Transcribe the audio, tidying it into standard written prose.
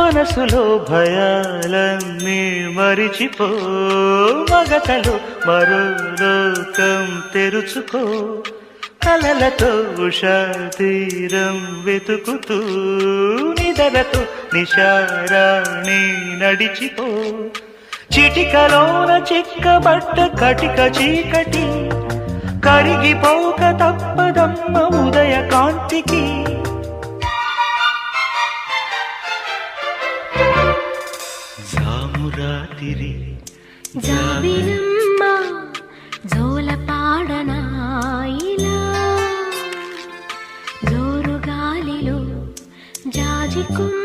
మనసులో భయాలన్నీ మరిచిపో, మగతలో మరో లోకం తెరుచుకో, కలలతో ఉషా తీరం వెతుకుతూ నిదరతో నిశారాణి నడిచిపో. చిటికలోన చిక్కబట్ట కటిక చీకటి కరిగిపోక తప్పదమ్మ ఉదయ కాంతికి. జామురాతిరి జాబిలమ్మ జోలపాడనా ఇలా, జోరు గాలిలో జాజికుమ్మ